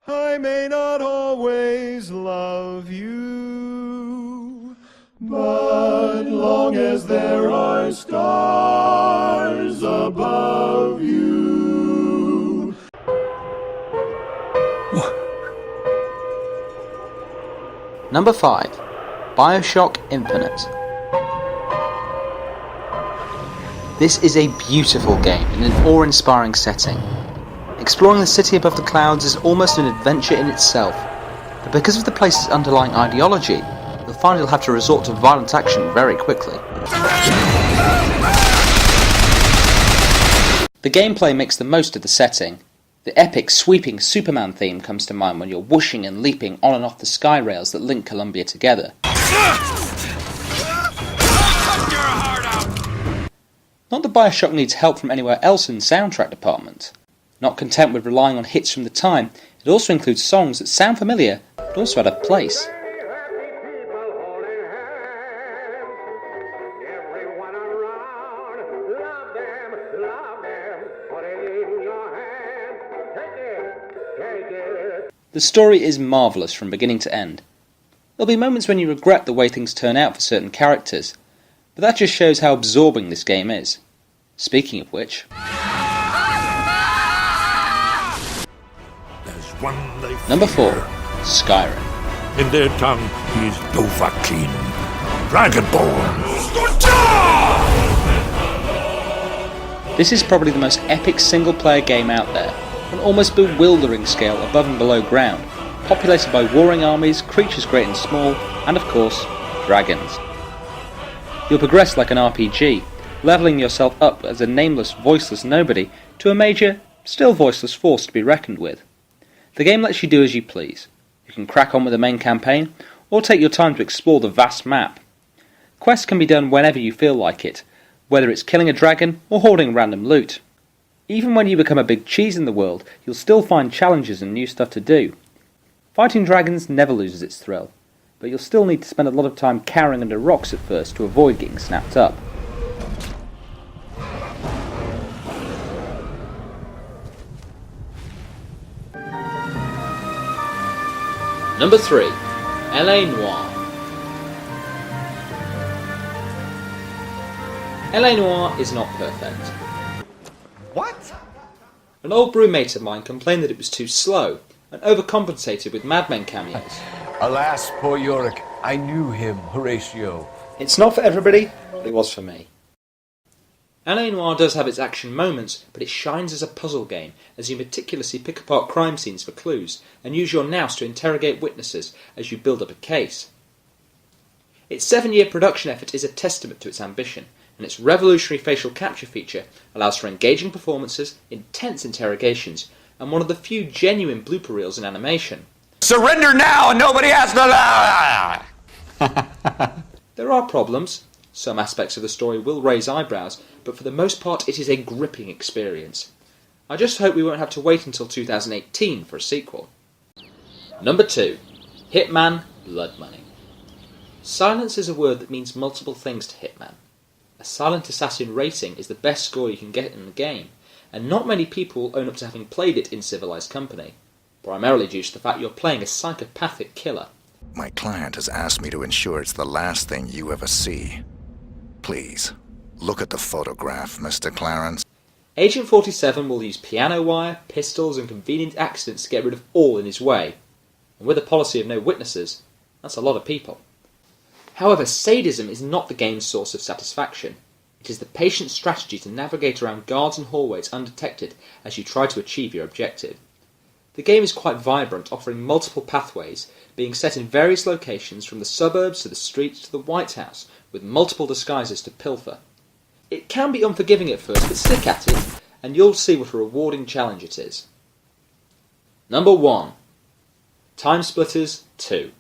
I may not always love you, but long as there are stars above you. Number 5. BioShock Infinite. This is a beautiful game in an awe-inspiring setting. Exploring the city above the clouds is almost an adventure in itself, but because of the place's underlying ideology, you'll find you'll have to resort to violent action very quickly. The gameplay makes the most of the setting. The epic, sweeping Superman theme comes to mind when you're whooshing and leaping on and off the sky rails that link Columbia together. Not that BioShock needs help from anywhere else in the soundtrack department. Not content with relying on hits from the time, it also includes songs that sound familiar, but also out of place. The story is marvellous from beginning to end. There'll be moments when you regret the way things turn out for certain characters, but that just shows how absorbing this game is. Speaking of which... Number 4. Skyrim. In their tongue, he's Dovahkiin, Dragonborn. This is probably the most epic single-player game out there, on an almost bewildering scale above and below ground, populated by warring armies, creatures great and small, and of course, dragons. You'll progress like an RPG, levelling yourself up as a nameless, voiceless nobody to a major, still voiceless force to be reckoned with. The game lets you do as you please. You can crack on with the main campaign, or take your time to explore the vast map. Quests can be done whenever you feel like it, whether it's killing a dragon or hoarding random loot. Even when you become a big cheese in the world, you'll still find challenges and new stuff to do. Fighting dragons never loses its thrill, but you'll still need to spend a lot of time cowering under rocks at first to avoid getting snapped up. Number 3. L.A. Noire. L.A. Noire is not perfect. What? An old brewmate of mine complained that it was too slow, and overcompensated with Mad Men cameos. Alas, poor Yorick. I knew him, Horatio. It's not for everybody, but it was for me. L.A. Noire does have its action moments, but it shines as a puzzle game, as you meticulously pick apart crime scenes for clues, and use your nous to interrogate witnesses as you build up a case. Its 7-year production effort is a testament to its ambition, and its revolutionary facial capture feature allows for engaging performances, intense interrogations, and one of the few genuine blooper reels in animation. Surrender now and nobody has to... There are problems. Some aspects of the story will raise eyebrows, but for the most part it is a gripping experience. I just hope we won't have to wait until 2018 for a sequel. Number 2. Hitman Blood Money. Silence is a word that means multiple things to Hitman. A silent assassin rating is the best score you can get in the game, and not many people own up to having played it in civilized company, primarily due to the fact you're playing a psychopathic killer. My client has asked me to ensure it's the last thing you ever see. Please, look at the photograph, Mr. Clarence. Agent 47 will use piano wire, pistols, and convenient accidents to get rid of all in his way. And with a policy of no witnesses, that's a lot of people. However, sadism is not the game's source of satisfaction. It is the patient strategy to navigate around guards and hallways undetected as you try to achieve your objective. The game is quite vibrant, offering multiple pathways, being set in various locations from the suburbs to the streets to the White House, with multiple disguises to pilfer. It can be unforgiving at first, but stick at it, and you'll see what a rewarding challenge it is. Number 1. Time Splitters 2.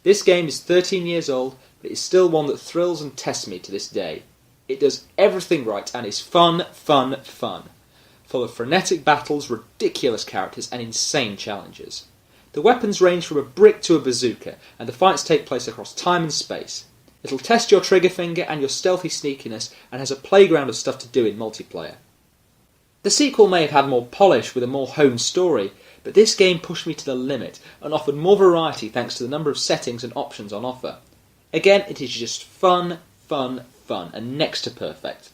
This game is 13 years old, but it's still one that thrills and tests me to this day. It does everything right and is fun. Full of frenetic battles, ridiculous characters, and insane challenges. The weapons range from a brick to a bazooka, and the fights take place across time and space. It'll test your trigger finger and your stealthy sneakiness, and has a playground of stuff to do in multiplayer. The sequel may have had more polish with a more honed story, but this game pushed me to the limit and offered more variety thanks to the number of settings and options on offer. Again, it is just fun, fun, fun, and next to perfect.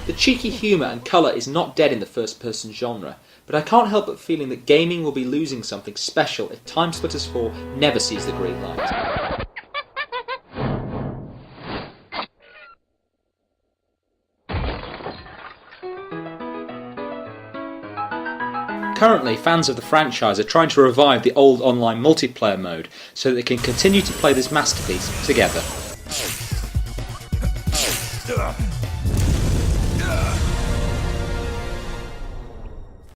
The cheeky humour and colour is not dead in the first-person genre, but I can't help but feeling that gaming will be losing something special if Time Splitters 4 never sees the green light. Currently, fans of the franchise are trying to revive the old online multiplayer mode so that they can continue to play this masterpiece together.